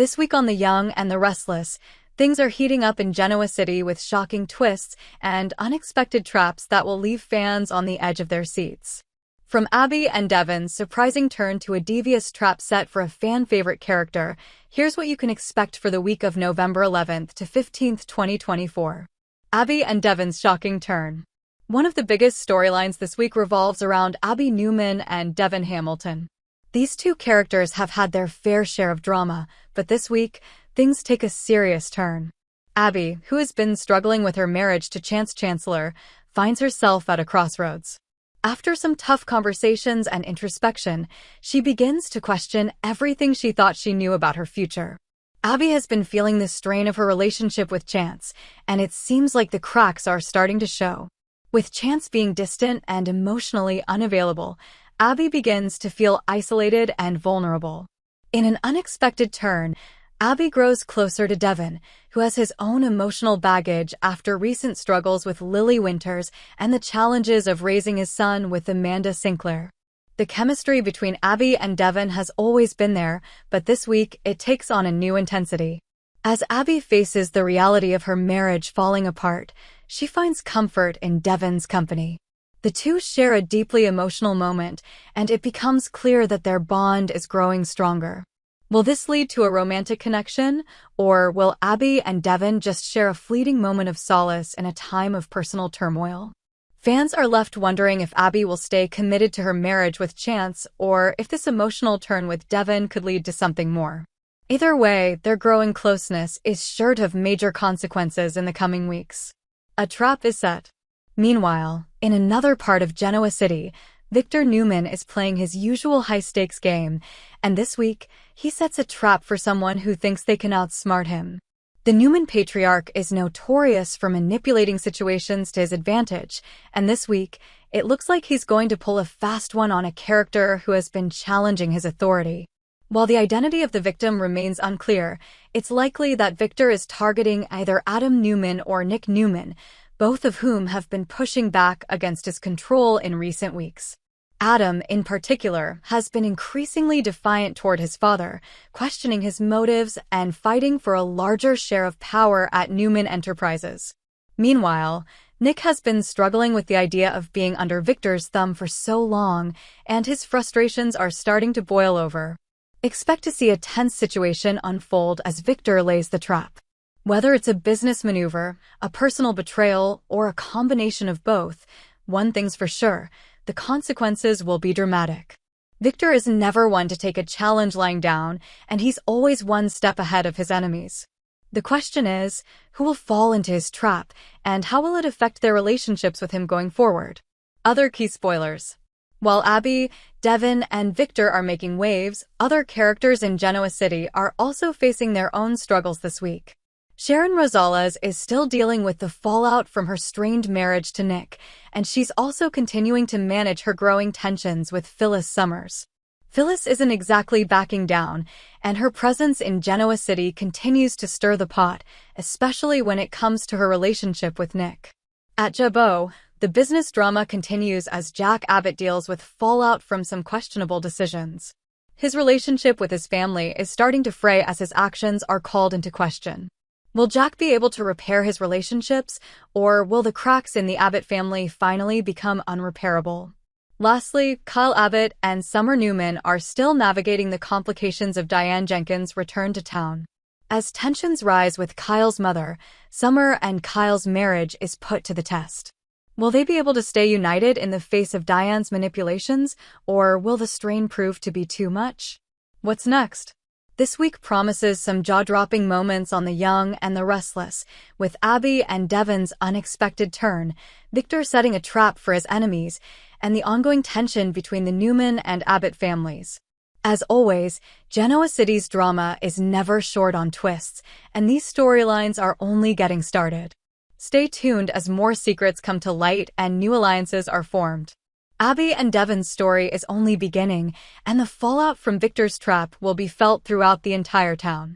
This week on The Young and the Restless, things are heating up in Genoa City with shocking twists and unexpected traps that will leave fans on the edge of their seats. From Abby and Devon's surprising turn to a devious trap set for a fan-favorite character, here's what you can expect for the week of November 11th to 15th, 2024. Abby and Devon's shocking turn. One of the biggest storylines this week revolves around Abby Newman and Devon Hamilton. These two characters have had their fair share of drama, but this week, things take a serious turn. Abby, who has been struggling with her marriage to Chance Chancellor, finds herself at a crossroads. After some tough conversations and introspection, she begins to question everything she thought she knew about her future. Abby has been feeling the strain of her relationship with Chance, and it seems like the cracks are starting to show. With Chance being distant and emotionally unavailable, Abby begins to feel isolated and vulnerable. In an unexpected turn, Abby grows closer to Devon, who has his own emotional baggage after recent struggles with Lily Winters and the challenges of raising his son with Amanda Sinclair. The chemistry between Abby and Devon has always been there, but this week it takes on a new intensity. As Abby faces the reality of her marriage falling apart, she finds comfort in Devon's company. The two share a deeply emotional moment, and it becomes clear that their bond is growing stronger. Will this lead to a romantic connection, or will Abby and Devon just share a fleeting moment of solace in a time of personal turmoil? Fans are left wondering if Abby will stay committed to her marriage with Chance, or if this emotional turn with Devon could lead to something more. Either way, their growing closeness is sure to have major consequences in the coming weeks. A trap is set. Meanwhile, in another part of Genoa City, Victor Newman is playing his usual high-stakes game, and this week, he sets a trap for someone who thinks they can outsmart him. The Newman patriarch is notorious for manipulating situations to his advantage, and this week, it looks like he's going to pull a fast one on a character who has been challenging his authority. While the identity of the victim remains unclear, it's likely that Victor is targeting either Adam Newman or Nick Newman, both of whom have been pushing back against his control in recent weeks. Adam, in particular, has been increasingly defiant toward his father, questioning his motives and fighting for a larger share of power at Newman Enterprises. Meanwhile, Nick has been struggling with the idea of being under Victor's thumb for so long, and his frustrations are starting to boil over. Expect to see a tense situation unfold as Victor lays the trap. Whether it's a business maneuver, a personal betrayal, or a combination of both, one thing's for sure, the consequences will be dramatic. Victor is never one to take a challenge lying down, and he's always one step ahead of his enemies. The question is, who will fall into his trap, and how will it affect their relationships with him going forward? Other key spoilers. While Abby, Devon, and Victor are making waves, other characters in Genoa City are also facing their own struggles this week. Sharon Rosales is still dealing with the fallout from her strained marriage to Nick, and she's also continuing to manage her growing tensions with Phyllis Summers. Phyllis isn't exactly backing down, and her presence in Genoa City continues to stir the pot, especially when it comes to her relationship with Nick. At Jabot, the business drama continues as Jack Abbott deals with fallout from some questionable decisions. His relationship with his family is starting to fray as his actions are called into question. Will Jack be able to repair his relationships, or will the cracks in the Abbott family finally become unrepairable? Lastly, Kyle Abbott and Summer Newman are still navigating the complications of Diane Jenkins' return to town. As tensions rise with Kyle's mother, Summer and Kyle's marriage is put to the test. Will they be able to stay united in the face of Diane's manipulations, or will the strain prove to be too much? What's next? This week promises some jaw-dropping moments on The Young and the Restless, with Abby and Devon's unexpected turn, Victor setting a trap for his enemies, and the ongoing tension between the Newman and Abbott families. As always, Genoa City's drama is never short on twists, and these storylines are only getting started. Stay tuned as more secrets come to light and new alliances are formed. Abby and Devon's story is only beginning, and the fallout from Victor's trap will be felt throughout the entire town.